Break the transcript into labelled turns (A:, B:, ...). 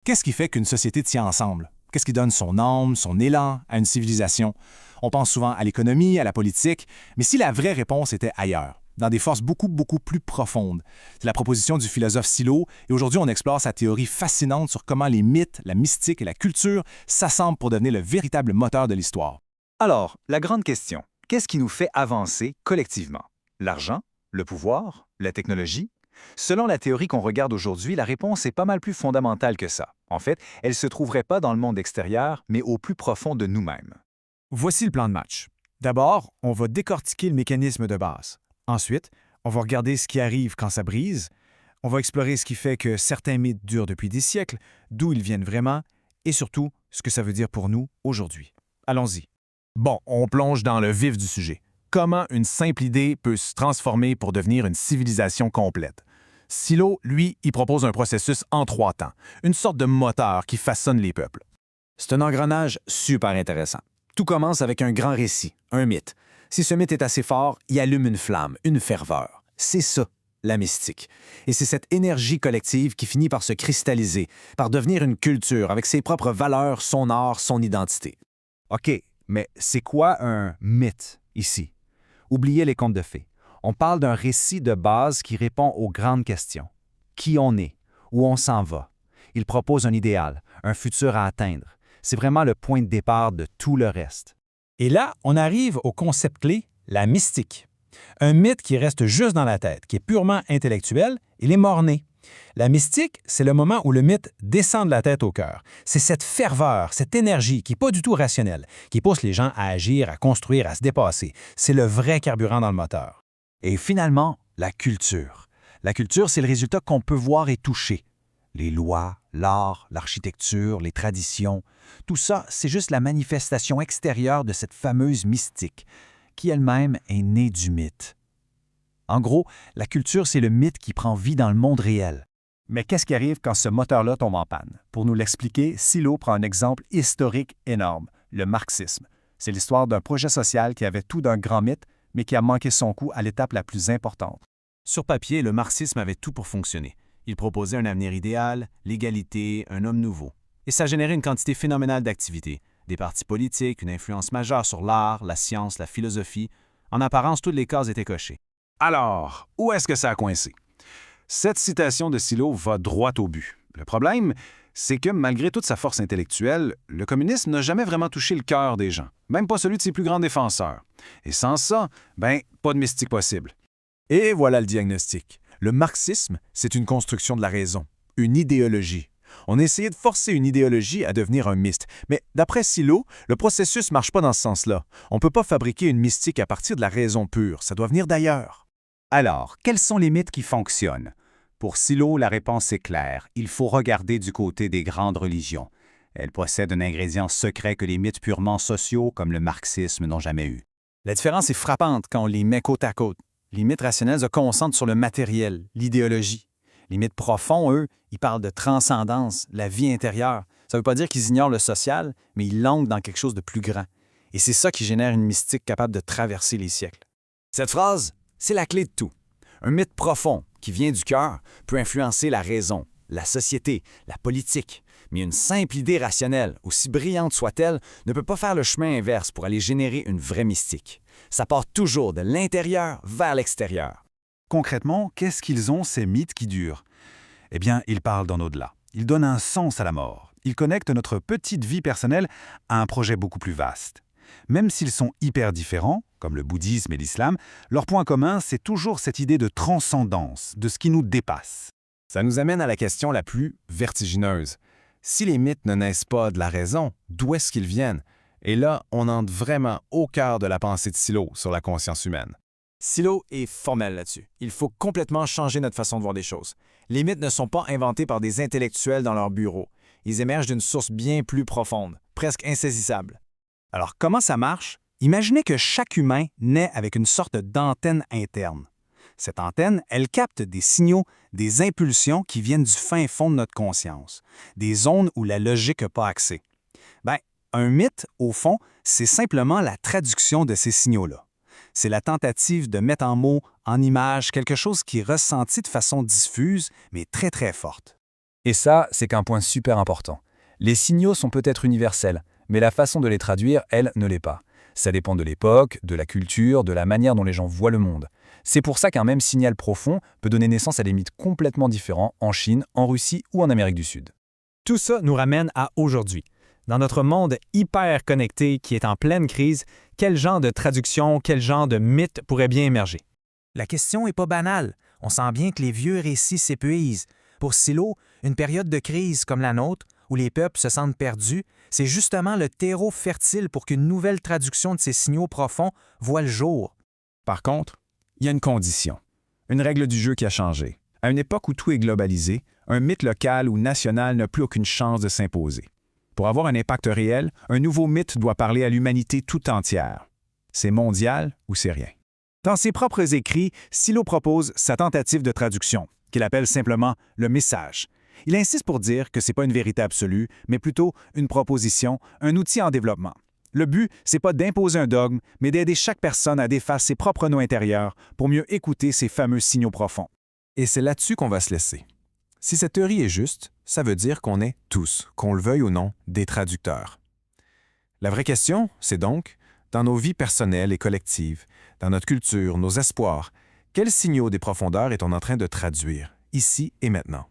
A: Qu'est-ce qui fait qu'une société tient ensemble? Qu'est-ce qui donne son âme, son élan à une civilisation? On pense souvent à l'économie, à la politique, mais si la vraie réponse était ailleurs, dans des forces beaucoup plus profondes? C'est la proposition du philosophe Silo, et aujourd'hui on explore sa théorie fascinante sur comment les mythes, la mystique et la culture s'assemblent pour devenir le véritable moteur de l'histoire.
B: Alors, la grande question, qu'est-ce qui nous fait avancer collectivement? L'argent? Le pouvoir? La technologie? Selon la théorie qu'on regarde aujourd'hui, la réponse est pas mal plus fondamentale que ça. En fait, elle ne se trouverait pas dans le monde extérieur, mais au plus profond de nous-mêmes.
C: Voici le plan de match. D'abord, on va décortiquer le mécanisme de base. Ensuite, on va regarder ce qui arrive quand ça brise. On va explorer ce qui fait que certains mythes durent depuis des siècles, d'où ils viennent vraiment, et surtout, ce que ça veut dire pour nous aujourd'hui. Allons-y.
D: Bon, on plonge dans le vif du sujet. Comment une simple idée peut se transformer pour devenir une civilisation complète? Silo, lui, il propose un processus en 3 temps, une sorte de moteur qui façonne les peuples.
E: C'est un engrenage super intéressant. Tout commence avec un grand récit, un mythe. Si ce mythe est assez fort, il allume une flamme, une ferveur. C'est ça, la mystique. Et c'est cette énergie collective qui finit par se cristalliser, par devenir une culture avec ses propres valeurs, son art, son identité.
F: OK, mais c'est quoi un mythe ici? Oubliez les contes de fées. On parle d'un récit de base qui répond aux grandes questions. Qui on est? Où on s'en va? Il propose un idéal, un futur à atteindre. C'est vraiment le point de départ de tout le reste.
G: Et là, on arrive au concept clé, la mystique. Un mythe qui reste juste dans la tête, qui est purement intellectuel, il est mort-né. La mystique, c'est le moment où le mythe descend de la tête au cœur. C'est cette ferveur, cette énergie qui n'est pas du tout rationnelle, qui pousse les gens à agir, à construire, à se dépasser. C'est le vrai carburant dans le moteur.
F: Et finalement, la culture. La culture, c'est le résultat qu'on peut voir et toucher. Les lois, l'art, l'architecture, les traditions, tout ça, c'est juste la manifestation extérieure de cette fameuse mystique, qui elle-même est née du mythe. En gros, la culture, c'est le mythe qui prend vie dans le monde réel.
H: Mais qu'est-ce qui arrive quand ce moteur-là tombe en panne? Pour nous l'expliquer, Silo prend un exemple historique énorme, le marxisme. C'est l'histoire d'un projet social qui avait tout d'un grand mythe, mais qui a manqué son coup à l'étape la plus importante.
A: Sur papier, le marxisme avait tout pour fonctionner. Il proposait un avenir idéal, l'égalité, un homme nouveau. Et ça générait une quantité phénoménale d'activités. Des partis politiques, une influence majeure sur l'art, la science, la philosophie. En apparence, toutes les cases étaient cochées.
D: Alors, où est-ce que ça a coincé? Cette citation de Silo va droit au but. Le problème, c'est que malgré toute sa force intellectuelle, le communisme n'a jamais vraiment touché le cœur des gens, même pas celui de ses plus grands défenseurs. Et sans ça, pas de mystique possible.
C: Et voilà le diagnostic. Le marxisme, c'est une construction de la raison, une idéologie. On a essayé de forcer une idéologie à devenir un mythe, mais d'après Silo, le processus ne marche pas dans ce sens-là. On ne peut pas fabriquer une mystique à partir de la raison pure, ça doit venir d'ailleurs.
F: Alors, quels sont les mythes qui fonctionnent? Pour Silo, la réponse est claire. Il faut regarder du côté des grandes religions. Elles possèdent un ingrédient secret que les mythes purement sociaux, comme le marxisme, n'ont jamais eu.
B: La différence est frappante quand on les met côte à côte. Les mythes rationnels se concentrent sur le matériel, l'idéologie. Les mythes profonds, eux, ils parlent de transcendance, la vie intérieure. Ça ne veut pas dire qu'ils ignorent le social, mais ils l'ancrent dans quelque chose de plus grand. Et c'est ça qui génère une mystique capable de traverser les siècles. Cette phrase, c'est la clé de tout. Un mythe profond, qui vient du cœur, peut influencer la raison, la société, la politique. Mais une simple idée rationnelle, aussi brillante soit-elle, ne peut pas faire le chemin inverse pour aller générer une vraie mystique. Ça part toujours de l'intérieur vers l'extérieur.
F: Concrètement, qu'est-ce qu'ils ont, ces mythes qui durent? Eh bien, ils parlent d'en au-delà. Ils donnent un sens à la mort. Ils connectent notre petite vie personnelle à un projet beaucoup plus vaste. Même s'ils sont hyper différents, comme le bouddhisme et l'islam, leur point commun, c'est toujours cette idée de transcendance, de ce qui nous dépasse.
A: Ça nous amène à la question la plus vertigineuse. Si les mythes ne naissent pas de la raison, d'où est-ce qu'ils viennent? Et là, on entre vraiment au cœur de la pensée de Silo sur la conscience humaine.
G: Silo est formel là-dessus. Il faut complètement changer notre façon de voir les choses. Les mythes ne sont pas inventés par des intellectuels dans leur bureau. Ils émergent d'une source bien plus profonde, presque insaisissable. Alors, comment ça marche? Imaginez que chaque humain naît avec une sorte d'antenne interne. Cette antenne, elle capte des signaux, des impulsions qui viennent du fin fond de notre conscience, des zones où la logique n'a pas accès. Un mythe, au fond, c'est simplement la traduction de ces signaux-là. C'est la tentative de mettre en mots, en images, quelque chose qui est ressenti de façon diffuse, mais très, très forte.
B: Et ça, c'est qu'un point super important. Les signaux sont peut-être universels, mais la façon de les traduire, elle, ne l'est pas. Ça dépend de l'époque, de la culture, de la manière dont les gens voient le monde. C'est pour ça qu'un même signal profond peut donner naissance à des mythes complètement différents en Chine, en Russie ou en Amérique du Sud.
C: Tout ça nous ramène à aujourd'hui. Dans notre monde hyper connecté qui est en pleine crise, quel genre de traduction, quel genre de mythe pourrait bien émerger?
I: La question n'est pas banale. On sent bien que les vieux récits s'épuisent. Pour Silo, une période de crise comme la nôtre, où les peuples se sentent perdus, c'est justement le terreau fertile pour qu'une nouvelle traduction de ces signaux profonds voie le jour.
A: Par contre, il y a une condition, une règle du jeu qui a changé. À une époque où tout est globalisé, un mythe local ou national n'a plus aucune chance de s'imposer. Pour avoir un impact réel, un nouveau mythe doit parler à l'humanité tout entière. C'est mondial ou c'est rien. Dans ses propres écrits, Silo propose sa tentative de traduction, qu'il appelle simplement le message. Il insiste pour dire que ce n'est pas une vérité absolue, mais plutôt une proposition, un outil en développement. Le but, c'est pas d'imposer un dogme, mais d'aider chaque personne à défaire ses propres nœuds intérieurs pour mieux écouter ces fameux signaux profonds. Et c'est là-dessus qu'on va se laisser. Si cette théorie est juste, ça veut dire qu'on est tous, qu'on le veuille ou non, des traducteurs. La vraie question, c'est donc, dans nos vies personnelles et collectives, dans notre culture, nos espoirs, quels signaux des profondeurs est-on en train de traduire, ici et maintenant?